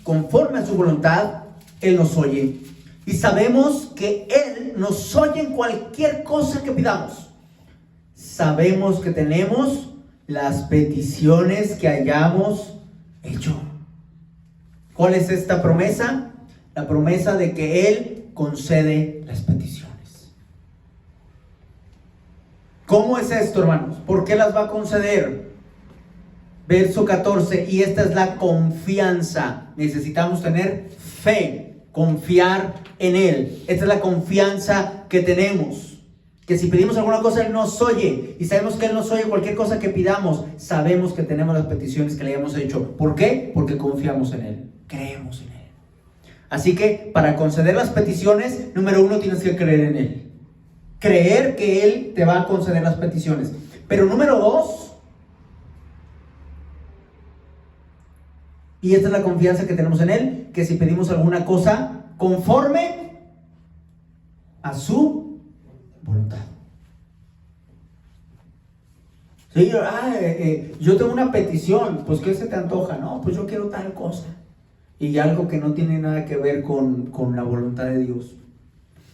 conforme a su voluntad, Él nos oye. Y sabemos que Él nos oye en cualquier cosa que pidamos. Sabemos que tenemos las peticiones que hayamos hecho. ¿Cuál es esta promesa? La promesa de que Él concede las peticiones. ¿Cómo es esto, hermanos? ¿Por qué las va a conceder? Verso 14, y esta es la confianza. Necesitamos tener fe, confiar en Él. Esta es la confianza que tenemos. Que si pedimos alguna cosa, Él nos oye. Y sabemos que Él nos oye cualquier cosa que pidamos. Sabemos que tenemos las peticiones que le hayamos hecho. ¿Por qué? Porque confiamos en Él. Creemos en Él. Así que para conceder las peticiones, número 1, tienes que creer en Él. Creer que Él te va a conceder las peticiones. Pero número 2, y esta es la confianza que tenemos en Él, que si pedimos alguna cosa conforme a su voluntad. Sí, yo tengo una petición, pues ¿qué se te antoja? No, pues yo quiero tal cosa. Y algo que no tiene nada que ver con la voluntad de Dios.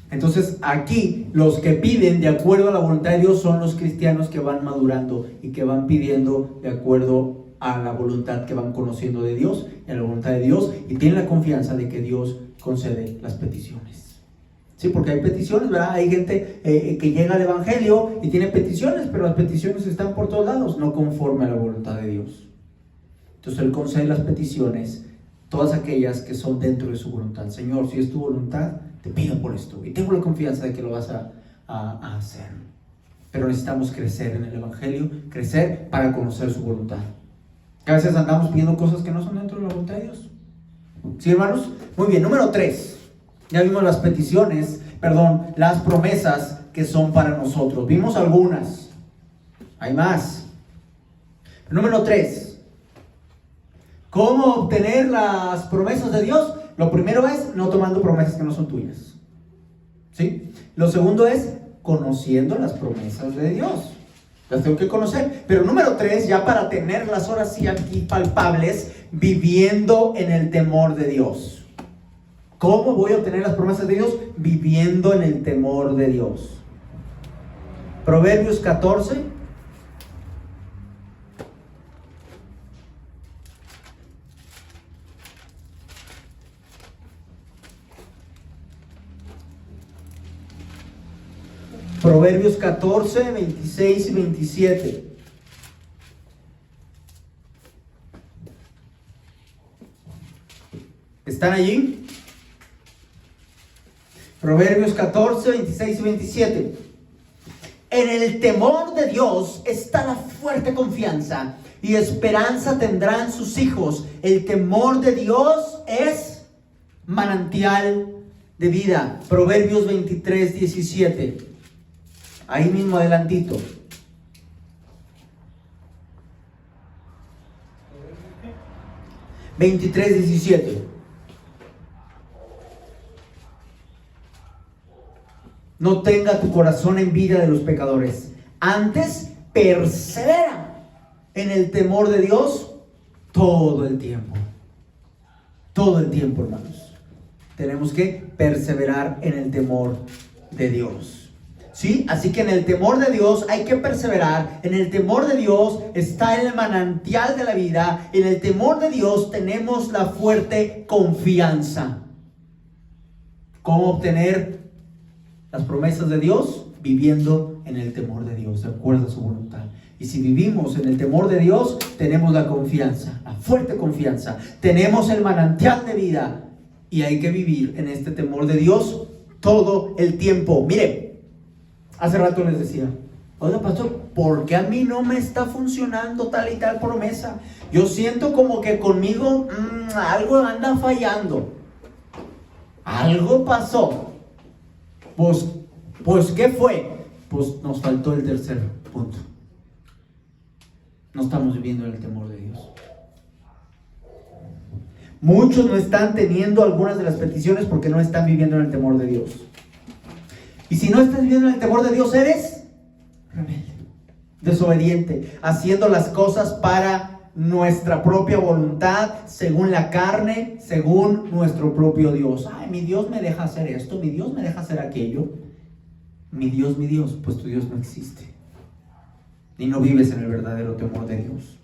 Entonces aquí los que piden de acuerdo a la voluntad de Dios son los cristianos que van madurando y que van pidiendo de acuerdo a la voluntad que van conociendo de Dios y a la voluntad de Dios, y tienen la confianza de que Dios concede las peticiones. Sí, porque hay peticiones, ¿verdad? Hay gente que llega al Evangelio y tiene peticiones, pero las peticiones están por todos lados, no conforme a la voluntad de Dios. Entonces Él concede las peticiones, todas aquellas que son dentro de su voluntad. Señor, si es tu voluntad, te pido por esto. Y tengo la confianza de que lo vas a hacer. Pero necesitamos crecer en el Evangelio, crecer para conocer su voluntad. A veces andamos pidiendo cosas que no son dentro de la voluntad de Dios. ¿Sí, hermanos? Muy bien, número 3. Ya vimos las las promesas que son para nosotros. Vimos algunas. Hay más. Número 3. ¿Cómo obtener las promesas de Dios? Lo primero es no tomando promesas que no son tuyas. ¿Sí? Lo segundo es conociendo las promesas de Dios. Las tengo que conocer. Pero número 3, ya para tenerlas ahora sí aquí palpables, viviendo en el temor de Dios. ¿Cómo voy a obtener las promesas de Dios? Viviendo en el temor de Dios. Proverbios 14. Proverbios 14, 26 y 27. ¿Están allí? Proverbios 14, 26 y 27. En el temor de Dios está la fuerte confianza, y esperanza tendrán sus hijos. El temor de Dios es manantial de vida. Proverbios 23, 17. Ahí mismo adelantito. (23:17) No tenga tu corazón envidia de los pecadores, antes persevera en el temor de Dios todo el tiempo. Todo el tiempo, hermanos. Tenemos que perseverar en el temor de Dios. ¿Sí? Así que en el temor de Dios hay que perseverar. En el temor de Dios está el manantial de la vida. En el temor de Dios tenemos la fuerte confianza. ¿Cómo obtener las promesas de Dios? Viviendo en el temor de Dios, de acuerdo a su voluntad. Y si vivimos en el temor de Dios, tenemos la confianza, la fuerte confianza. Tenemos el manantial de vida. Y hay que vivir en este temor de Dios todo el tiempo. Mire, hace rato les decía, oiga pastor, ¿por qué a mí no me está funcionando tal y tal promesa? Yo siento como que conmigo algo anda fallando. Algo pasó. Pues ¿qué fue? Pues nos faltó el tercer punto. No estamos viviendo en el temor de Dios. Muchos no están teniendo algunas de las peticiones porque no están viviendo en el temor de Dios. Y si no estás viviendo en el temor de Dios, eres rebelde, desobediente, haciendo las cosas para nuestra propia voluntad, según la carne, según nuestro propio Dios. Ay, mi Dios me deja hacer esto, mi Dios me deja hacer aquello. Mi Dios, pues tu Dios no existe. Y no vives en el verdadero temor de Dios.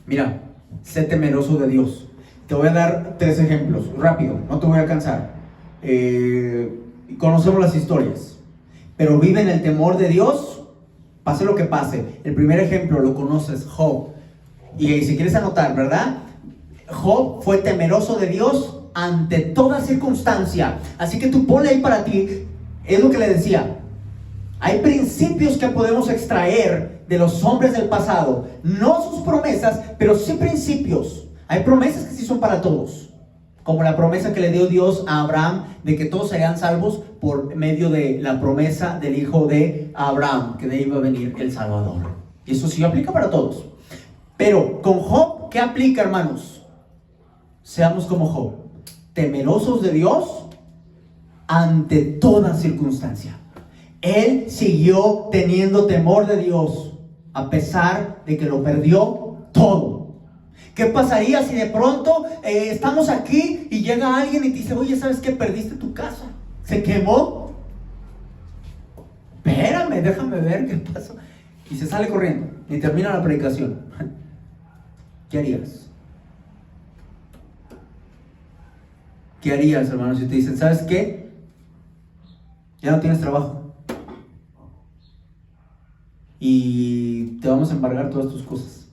Mira, sé temeroso de Dios. Te voy a dar 3 ejemplos, rápido, no te voy a cansar. Conocemos las historias, pero vive en el temor de Dios, pase lo que pase. El primer ejemplo lo conoces, Job. Y si quieres anotar, ¿verdad? Job fue temeroso de Dios ante toda circunstancia. Así que tú ponle ahí para ti, es lo que le decía. Hay principios que podemos extraer de los hombres del pasado, no sus promesas, pero sí principios. Hay promesas que sí son para todos, como la promesa que le dio Dios a Abraham de que todos serían salvos por medio de la promesa del hijo de Abraham, que de ahí iba a venir el Salvador. Y eso sí aplica para todos. Pero con Job, ¿qué aplica, hermanos? Seamos como Job, temerosos de Dios ante toda circunstancia. Él siguió teniendo temor de Dios a pesar de que lo perdió todo. ¿Qué pasaría si de pronto estamos aquí y llega alguien y te dice, oye, ¿sabes qué? Perdiste tu casa, se quemó. Espérame, déjame ver qué pasó. Y se sale corriendo y termina la predicación. ¿Qué harías? ¿Qué harías, hermanos, si te dicen, ¿sabes qué? Ya no tienes trabajo y te vamos a embargar todas tus cosas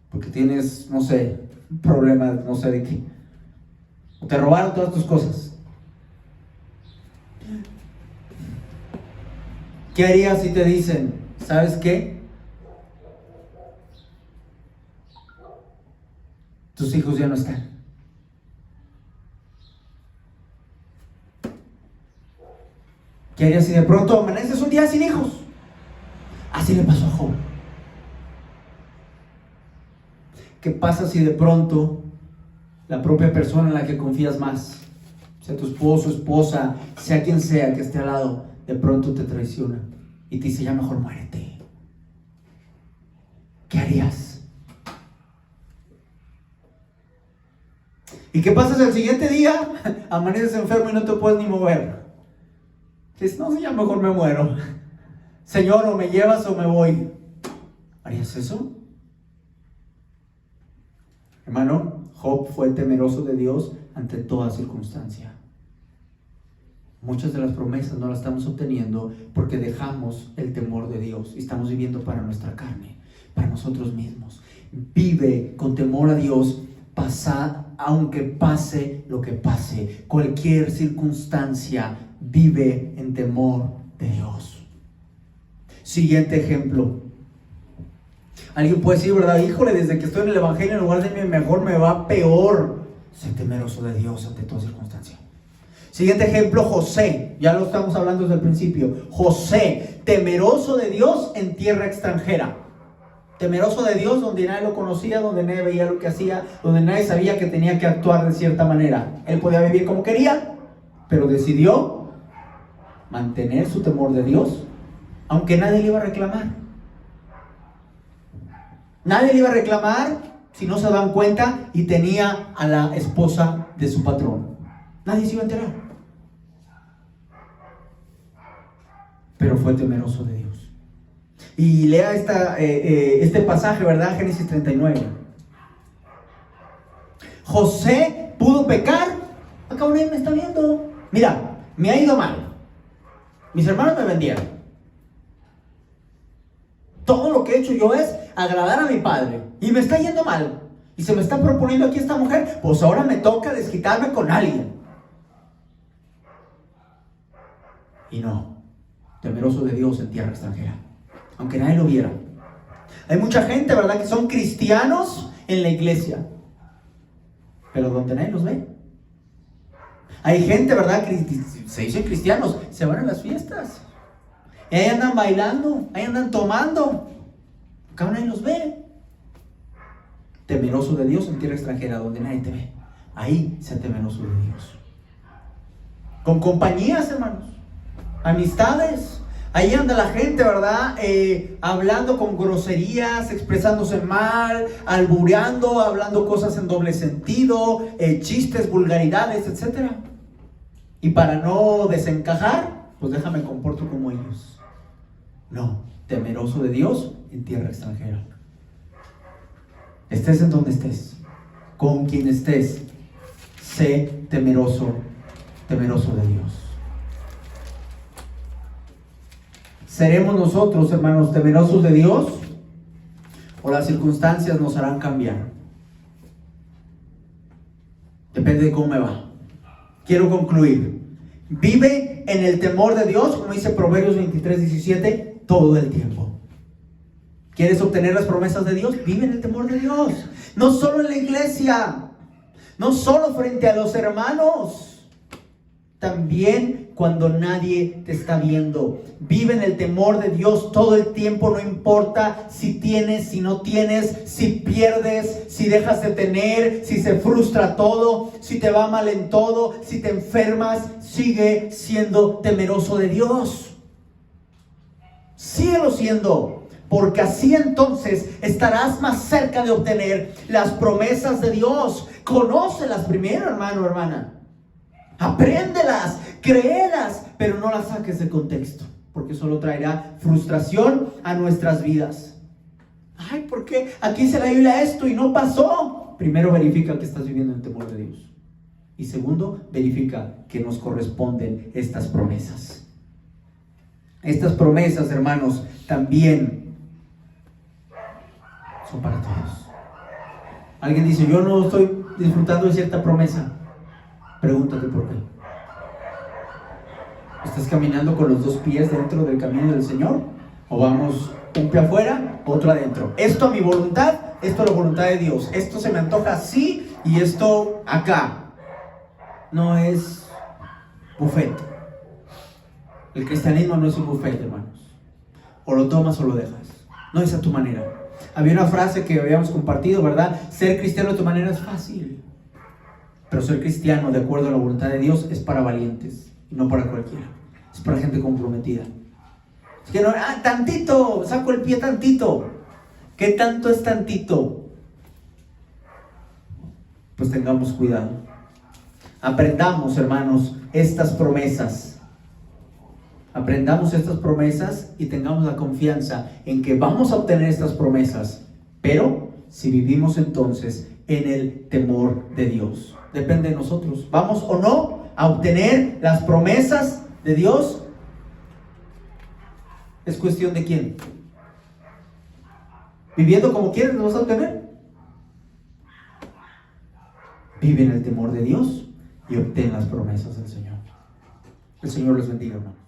porque tienes, no sé, un problema, no sé de qué, o te robaron todas tus cosas? ¿Qué harías si te dicen, ¿sabes qué? Tus hijos ya no están. ¿Qué harías si de pronto amaneces un día sin hijos? Así le pasó a Job. ¿Qué pasa si de pronto la propia persona en la que confías más, sea tu esposo, esposa, sea quien sea que esté al lado, de pronto te traiciona y te dice, ya mejor muérete? ¿Qué harías? ¿Y qué pasa si el siguiente día amaneces enfermo y no te puedes ni mover? Dices, no, ya mejor me muero. Señor, o me llevas o me voy. ¿Harías eso? Hermano, Job fue temeroso de Dios ante toda circunstancia. Muchas de las promesas no las estamos obteniendo porque dejamos el temor de Dios y estamos viviendo para nuestra carne, para nosotros mismos. Vive con temor a Dios, aunque pase lo que pase, cualquier circunstancia, vive en temor de Dios. Siguiente ejemplo. Alguien puede decir, ¿verdad? Híjole, desde que estoy en el Evangelio, en lugar de mejor me va peor. Sé temeroso de Dios ante toda circunstancia. Siguiente ejemplo, José. Ya lo estamos hablando desde el principio. José, temeroso de Dios en tierra extranjera. Temeroso de Dios donde nadie lo conocía, donde nadie veía lo que hacía, donde nadie sabía que tenía que actuar de cierta manera. Él podía vivir como quería, pero decidió mantener su temor de Dios, aunque nadie le iba a reclamar. Nadie le iba a reclamar si no se dan cuenta y tenía a la esposa de su patrón. Nadie se iba a enterar. Pero fue temeroso de Dios. Y lea este pasaje, ¿verdad? Génesis 39. José pudo pecar. Acá nadie me está viendo. Mira, me ha ido mal. Mis hermanos me vendieron. Todo lo que he hecho yo es agradar a mi padre. Y me está yendo mal. Y se me está proponiendo aquí esta mujer. Pues ahora me toca desquitarme con alguien. Y no. Temeroso de Dios en tierra extranjera. Aunque nadie lo viera. Hay mucha gente, ¿verdad?, que son cristianos en la iglesia, pero donde nadie los ve. Hay gente, ¿verdad?, que se dicen cristianos, se van a las fiestas. Y ahí andan bailando, ahí andan tomando. Acá nadie los ve. Temeroso de Dios en tierra extranjera, donde nadie te ve. Ahí sea temeroso de Dios. Con compañías, hermanos. Amistades. Ahí anda la gente, ¿verdad? Hablando con groserías, expresándose mal, albureando, hablando cosas en doble sentido, chistes, vulgaridades, etc. Y para no desencajar, pues déjame comporto como ellos. No, temeroso de Dios en tierra extranjera. Estés en donde estés, con quien estés, sé temeroso de Dios. ¿Seremos nosotros, hermanos, temerosos de Dios? ¿O las circunstancias nos harán cambiar? Depende de cómo me va. Quiero concluir. Vive en el temor de Dios, como dice Proverbios 23:17, todo el tiempo. ¿Quieres obtener las promesas de Dios? Vive en el temor de Dios. No solo en la iglesia, no solo frente a los hermanos, también cuando nadie te está viendo. Vive en el temor de Dios todo el tiempo, no importa si tienes, si no tienes, si pierdes, si dejas de tener, si se frustra todo, si te va mal en todo, si te enfermas, sigue siendo temeroso de Dios. Síguelo siendo, porque así entonces estarás más cerca de obtener las promesas de Dios. Conócelas primero, hermano, hermana. Apréndelas, créelas, pero no las saques de contexto, porque solo traerá frustración a nuestras vidas. Ay, ¿por qué aquí dice la Biblia esto y no pasó? Primero, verifica que estás viviendo en temor de Dios. Y segundo, verifica que nos corresponden estas promesas. Estas promesas, hermanos, también son para todos. Alguien dice, yo no estoy disfrutando de cierta promesa. Pregúntate por qué. ¿Estás caminando con los dos pies dentro del camino del Señor? ¿O vamos un pie afuera, otro adentro? Esto a mi voluntad, esto a la voluntad de Dios. Esto se me antoja así y esto acá. No es buffet. El cristianismo no es un buffet, hermanos. O lo tomas o lo dejas. No es a tu manera. Había una frase que habíamos compartido, ¿verdad? Ser cristiano de tu manera es fácil. Pero ser cristiano de acuerdo a la voluntad de Dios es para valientes, y no para cualquiera. Es para gente comprometida. Es que no, tantito, saco el pie tantito. ¿Qué tanto es tantito? Pues tengamos cuidado. Aprendamos, hermanos, estas promesas. Aprendamos estas promesas y tengamos la confianza en que vamos a obtener estas promesas. Pero si vivimos entonces en el temor de Dios. Depende de nosotros. ¿Vamos o no a obtener las promesas de Dios? Es cuestión de quién. ¿Viviendo como quieres lo vas a obtener? Vive en el temor de Dios y obtén las promesas del Señor. El Señor los bendiga, hermano.